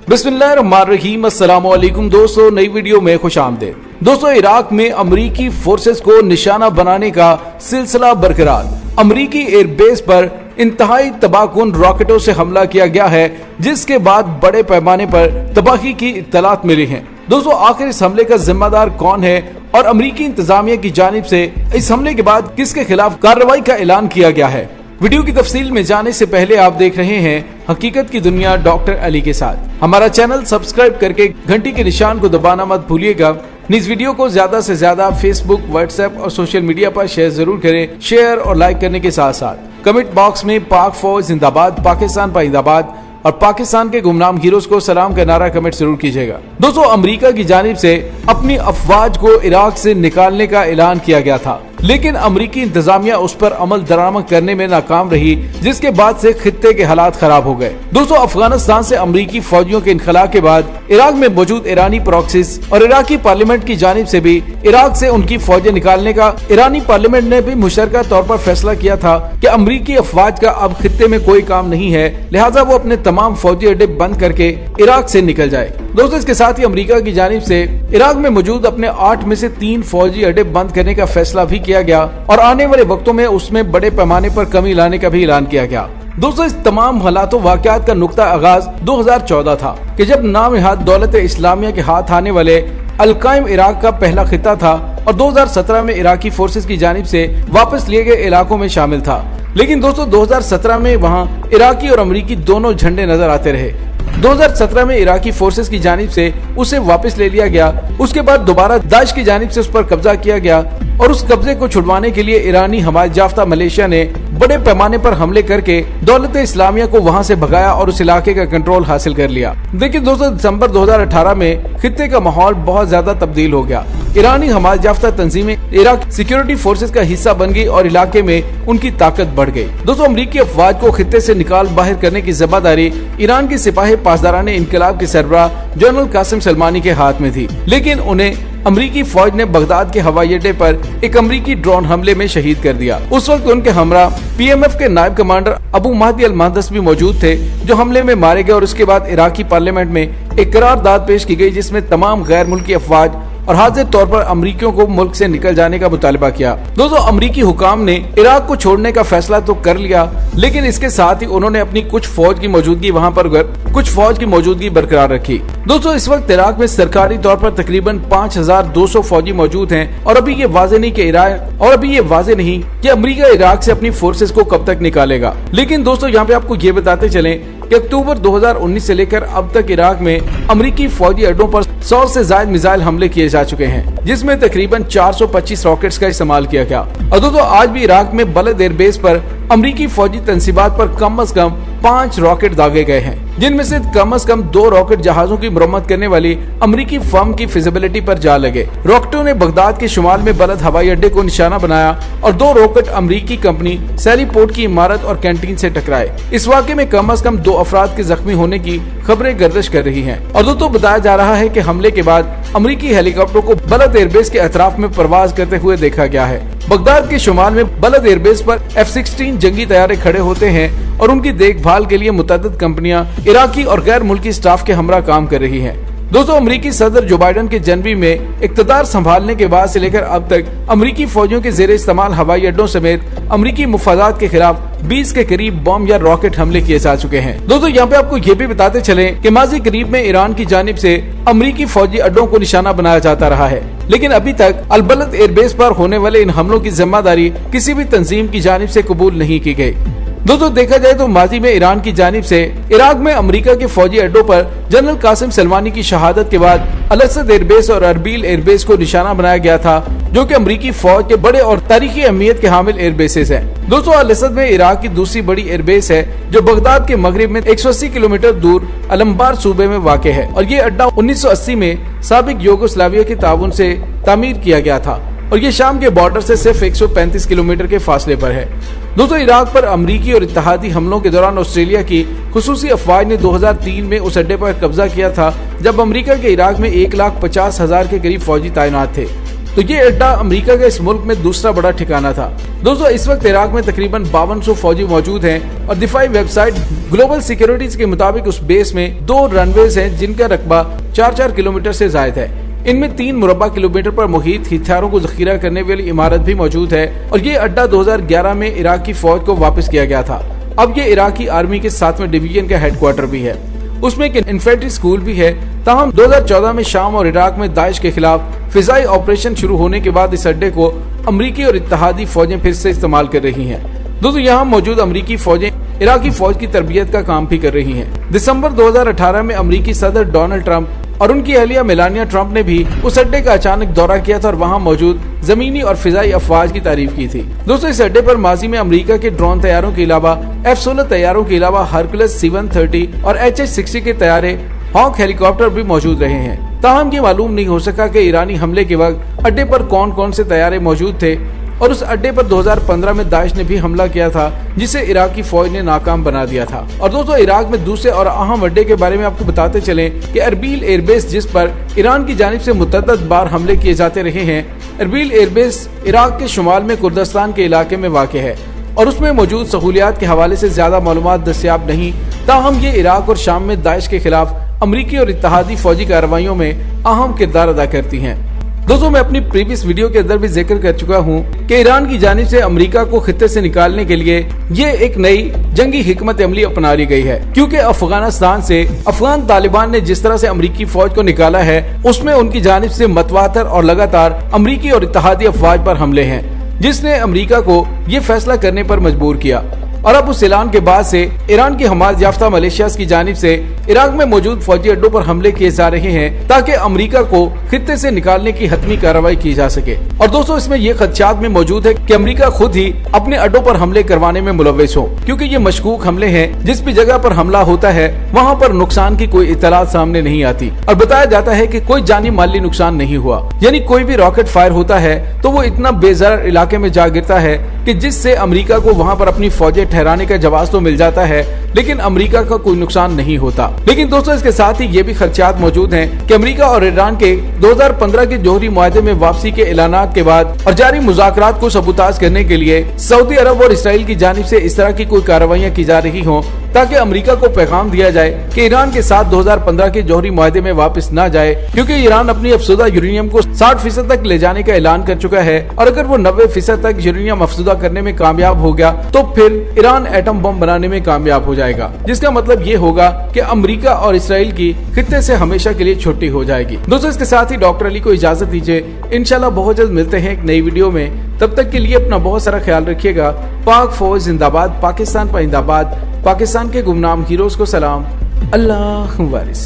बिस्मिल्लाहिर्रहमानिर्रहीम, अस्सलाम वालेकुम दोस्तों, नई वीडियो में खुश आमदीद। दोस्तों, इराक में अमरीकी फोर्सेस को निशाना बनाने का सिलसिला बरकरार। अमरीकी एयरबेस पर इंतहाई तबाहकुन रॉकेटों से हमला किया गया है, जिसके बाद बड़े पैमाने पर तबाही की इत्तलात मिली हैं। दोस्तों, आखिर इस हमले का जिम्मेदार कौन है और अमरीकी इंतजामिया की जानिब से इस हमले के बाद किसके खिलाफ कार्रवाई का ऐलान किया गया है? वीडियो की तफसील में जाने से पहले आप देख रहे हैं हकीकत की दुनिया डॉक्टर अली के साथ। हमारा चैनल सब्सक्राइब करके घंटी के निशान को दबाना मत भूलिएगा। इस वीडियो को ज्यादा से ज्यादा फेसबुक, व्हाट्सएप और सोशल मीडिया पर शेयर जरूर करें। शेयर और लाइक करने के साथ साथ कमेंट बॉक्स में पाक फौज जिंदाबाद, पाकिस्तान पाइंदाबाद और पाकिस्तान के गुमनाम हीरोज को सलाम का नारा कमेंट जरूर कीजिएगा। दोस्तों, अमेरिका की जानिब से अपनी अफवाज को इराक से निकालने का ऐलान किया गया था, लेकिन अमरीकी इंतजामिया उस पर अमल दरामद करने में नाकाम रही, जिसके बाद से खित्ते के हालात खराब हो गए। दोस्तों, अफगानिस्तान से अमरीकी फौजियों के इनखला के बाद इराक में मौजूद ईरानी प्रॉक्सीज और इराकी पार्लियामेंट की जानिब से भी इराक से उनकी फौजें निकालने का ईरानी पार्लियामेंट ने भी मुशतरका तौर पर फैसला किया था कि अमरीकी अफवाज का अब खित्ते में कोई काम नहीं है, लिहाजा वो अपने तमाम फौजी अड्डे बंद करके इराक से निकल जाए। दोस्तों, इसके साथ ही अमेरिका की जानिब से इराक में मौजूद अपने 8 में से 3 फौजी अड्डे बंद करने का फैसला भी किया गया और आने वाले वक्तों में उसमें बड़े पैमाने पर कमी लाने का भी ऐलान किया गया। दोस्तों, इस तमाम हालातों वाकयात का नुक्ता आगाज 2014 था कि जब नाम-ए-हाथ दौलत इस्लामिया के हाथ आने वाले अल-कायम इराक का पहला खिता था और 2017 में इराकी फोर्सेस की जानिब से वापस लिए गए इलाकों में शामिल था। लेकिन दोस्तों, 2017 में वहाँ इराकी और अमरीकी दोनों झंडे नजर आते रहे। 2017 में इराकी फोर्सेस की जानिब से उसे वापस ले लिया गया। उसके बाद दोबारा दाइश की जानिब से उस पर कब्जा किया गया और उस कब्जे को छुड़वाने के लिए ईरानी हमायत याफ्ता मलेशिया ने बड़े पैमाने पर हमले करके दौलत इस्लामिया को वहां से भगाया और उस इलाके का कंट्रोल हासिल कर लिया। देखिए दोस्तों, दिसंबर 2018 में खित्ते का माहौल बहुत ज्यादा तब्दील हो गया। ईरानी हमायत याफ्ता तंजीमें इराक सिक्योरिटी फोर्सेस का हिस्सा बन गई और इलाके में उनकी ताकत बढ़ गई। दोस्तों, अमरीकी अफवाज को खित्ते से निकाल बाहर करने की जिम्मेदारी ईरान के सिपाही पासदारान इनकलाब के सरबराह जनरल कासिम सलमानी के हाथ में थी, लेकिन उन्हें अमरीकी फौज ने बगदाद के हवाई अड्डे पर एक अमरीकी ड्रोन हमले में शहीद कर दिया। उस वक्त उनके हमरा पीएमएफ के नायब कमांडर अबू महदी अल मुहंदिस भी मौजूद थे, जो हमले में मारे गए और उसके बाद इराकी पार्लियामेंट में एक करारदाद पेश की गई, जिसमें तमाम गैर मुल्की अफवाज और हाजिर तौर पर अमरीकियों को मुल्क से निकल जाने का मुतालबा किया। दोस्तों, अमरीकी हुकाम ने इराक को छोड़ने का फैसला तो कर लिया, लेकिन इसके साथ ही उन्होंने अपनी कुछ फौज की मौजूदगी बरकरार रखी। दोस्तों, इस वक्त इराक में सरकारी तौर पर तकरीबन 5200 फौजी मौजूद हैं और अभी ये वाजे नहीं कि अमरीका इराक से अपनी फोर्सेस को कब तक निकालेगा। लेकिन दोस्तों, यहाँ पे आपको ये बताते चलें कि अक्टूबर 2019 से लेकर अब तक इराक में अमरीकी फौजी अड्डों पर 100 से ज्यादा मिसाइल हमले किए जा चुके हैं, जिसमें तकरीबन 425 रॉकेट्स का इस्तेमाल किया गया। और दोस्तों, आज भी इराक में बलद एयरबेस पर अमरीकी फौजी तंसीबात पर कम से कम 5 रॉकेट दागे गए हैं, जिनमें से कम 2 रॉकेट जहाजों की मरम्मत करने वाली अमरीकी फर्म की फिजिबिलिटी पर जा लगे। रॉकेटों ने बगदाद के शुमाल में बलद हवाई अड्डे को निशाना बनाया और 2 रॉकेट अमरीकी कंपनी सैली पोर्ट की इमारत और कैंटीन से टकराए। इस वाक़े में कम से कम 2 अफराद के जख्मी होने की खबरें गर्दिश कर रही हैं। और दोस्तों, बताया जा रहा है कि हमले के बाद अमरीकी हेलीकॉप्टर को बलद एयरबेस के अतराफ में परवाज करते हुए देखा गया है। बगदाद के शुमाल में बलद एयरबेस पर F-16 जंगी तैयारे खड़े होते हैं और उनकी देखभाल के लिए मुतअद्दिद कंपनियां इराकी और गैर मुल्की स्टाफ के हमरा काम कर रही हैं। दोस्तों, अमरीकी सदर जो बाइडन के जनवरी में इक़्तिदार संभालने के बाद से लेकर अब तक अमरीकी फौजियों के ज़ेरे इस्तेमाल हवाई अड्डों समेत अमरीकी मुफादात के खिलाफ 20 के करीब बम या रॉकेट हमले किए जा चुके हैं। दोस्तों, यहाँ पे आपको ये भी बताते चलें कि माजी करीब में ईरान की जानिब से अमरीकी फौजी अड्डों को निशाना बनाया जाता रहा है, लेकिन अभी तक अल-बलद एयरबेस पर होने वाले इन हमलों की जिम्मेदारी किसी भी तंजीम की जानिब से कबूल नहीं की गई। दोस्तों, देखा जाए तो माजी में ईरान की जानिब से इराक में अमेरिका के फौजी अड्डों पर जनरल कासिम सलमानी की शहादत के बाद अल-असद एयरबेस और अरबील एयरबेस को निशाना बनाया गया था, जो कि अमरीकी फौज के बड़े और तारीखी अहमियत के हामिल एयरबेसेस हैं। दोस्तों, अल-असद में इराक की दूसरी बड़ी एयरबेस है, जो बगदाद के मगरिब में 180 किलोमीटर दूर अलम्बार सूबे में वाक़ है और ये अड्डा 1980 में साबिक यूगोस्लाविया के ताउन से तामीर किया गया था और ये शाम के बॉर्डर से सिर्फ 135 किलोमीटर के फासले पर है। दोस्तों, इराक पर अमरीकी और इत्तेहादी हमलों के दौरान ऑस्ट्रेलिया की खुसूसी अफवाज ने 2003 में उस अड्डे पर कब्जा किया था, जब अमरीका के इराक में 1,50,000 के करीब फौजी तैनात थे। तो ये अड्डा अमेरिका के इस मुल्क में दूसरा बड़ा ठिकाना था। दोस्तों इस वक्त इराक में तकरीबन 5200 फौजी मौजूद हैं और दिफाई वेबसाइट ग्लोबल सिक्योरिटीज के मुताबिक उस बेस में 2 रनवेज हैं जिनका रकबा 4-4 किलोमीटर से जायद है। इनमें 3 मुरब्बा किलोमीटर पर मुहित हथियारों को जखीरा करने वाली इमारत भी मौजूद है और ये अड्डा 2011 में इराक की फौज को वापस किया गया था। अब ये इराकी आर्मी के 7वें डिवीजन का हेडक्वार्टर भी है। उसमें एक इन्फेंट्री स्कूल भी है। ताहम 2014 में शाम और इराक में दाइश के खिलाफ फिजाई ऑपरेशन शुरू होने के बाद इस अड्डे को अमरीकी और इत्तेहादी फौजें फिर से इस्तेमाल कर रही हैं। दोस्तों यहाँ मौजूद अमरीकी फौजें इराकी फौज की तरबियत का काम भी कर रही हैं। दिसंबर 2018 में अमरीकी सदर डोनाल्ड ट्रंप और उनकी अहलिया मेलानिया ट्रंप ने भी उस अड्डे का अचानक दौरा किया था और वहां मौजूद जमीनी और फिजाई अफवाज की तारीफ की थी। दोस्तों इस अड्डे पर माजी में अमेरिका के ड्रोन तैयारों के अलावा F-16 तैयारों के अलावा हरकुलस C-130 और H-60 के तैयारे हॉक हेलीकॉप्टर भी मौजूद रहे हैं। ताहम ये मालूम नहीं हो सका कि ईरानी हमले के वक्त अड्डे पर कौन कौन से तैयारे मौजूद थे और उस अड्डे पर 2015 में दाइश ने भी हमला किया था जिसे इराकी फौज ने नाकाम बना दिया था। और दोस्तों इराक में दूसरे और अहम अड्डे के बारे में आपको बताते चलें कि अरबील एयरबेस जिस पर ईरान की जानिब से मुतअद्दिद बार हमले किए जाते रहे हैं, अरबील एयरबेस इराक के शुमाल में कुर्दिस्तान के इलाके में वाक़ है और उसमें मौजूद सहूलियात के हवाले से ज्यादा मालूमात दस्तियाब नहीं। ताहम ये इराक और शाम में दाइश के खिलाफ अमरीकी और इत्तेहादी फौजी कार्रवाइयों में अहम किरदार अदा करती हैं। दोस्तों मैं अपनी प्रीवियस वीडियो के अंदर भी जिक्र कर चुका हूँ कि ईरान की जानिब से अमेरिका को खित्ते से निकालने के लिए ये एक नई जंगी हिकमत अमली अपना ली गई है, क्योंकि अफगानिस्तान से अफगान तालिबान ने जिस तरह से अमरीकी फौज को निकाला है उसमें उनकी जानिब से मतवातर और लगातार अमरीकी और इत्तेहादी अफवाज पर हमले हैं, जिसने अमरीका को ये फैसला करने पर मजबूर किया। और अब उस ऐलान के बाद से ईरान की हमायत याफ्ता मलेशिया की जानिब से इराक में मौजूद फौजी अड्डों पर हमले किए जा रहे हैं ताकि अमेरिका को खित्ते से निकालने की हतमी कार्रवाई की जा सके। और दोस्तों इसमें ये खदशात में मौजूद है कि अमेरिका खुद ही अपने अड्डों पर हमले करवाने में मुलव्विस हो, क्योंकि ये मशकूक हमले हैं। जिस भी जगह पर हमला होता है वहाँ पर नुकसान की कोई इत्तलात सामने नहीं आती और बताया जाता है कि कोई जानी माली नुकसान नहीं हुआ। यानी कोई भी रॉकेट फायर होता है तो वो इतना बेजर इलाके में जा गिरता है कि जिससे अमेरिका को वहाँ पर अपनी फौजें ठहराने का जवाब तो मिल जाता है, लेकिन अमेरिका का कोई नुकसान नहीं होता। लेकिन दोस्तों इसके साथ ही ये भी खदशात मौजूद हैं कि अमेरिका और ईरान के 2015 के जोहरी मुआहदे में वापसी के ऐलानात के बाद और जारी मुज़ाकरात को सबूताज करने के लिए सऊदी अरब और इसराइल की जानिब से इस तरह की कोई कार्रवाइयाँ की जा रही हों ताकि अमेरिका को पैगाम दिया जाए कि ईरान के साथ 2015 के जोहरी मुआहदे में वापस न जाए, क्योंकि ईरान अपनी अफसुदा यूरेनियम को 60% तक ले जाने का ऐलान कर चुका है और अगर वो 90% तक यूरेनियम अफसुदा करने में कामयाब हो गया तो फिर ईरान एटम बम बनाने में कामयाब हो जाएगा, जिसका मतलब ये होगा कि अमेरिका और इसराइल की खित्ते से हमेशा के लिए छुट्टी हो जाएगी। दोस्तों इसके साथ ही डॉक्टर अली को इजाजत दीजिए। इंशाल्लाह बहुत जल्द मिलते हैं एक नई वीडियो में। तब तक के लिए अपना बहुत सारा ख्याल रखिएगा। पाक फौज जिंदाबाद, पाकिस्तान पाइंदाबाद, पाकिस्तान के गुमनाम हीरोज को सलाम। अल्लाह वारिस।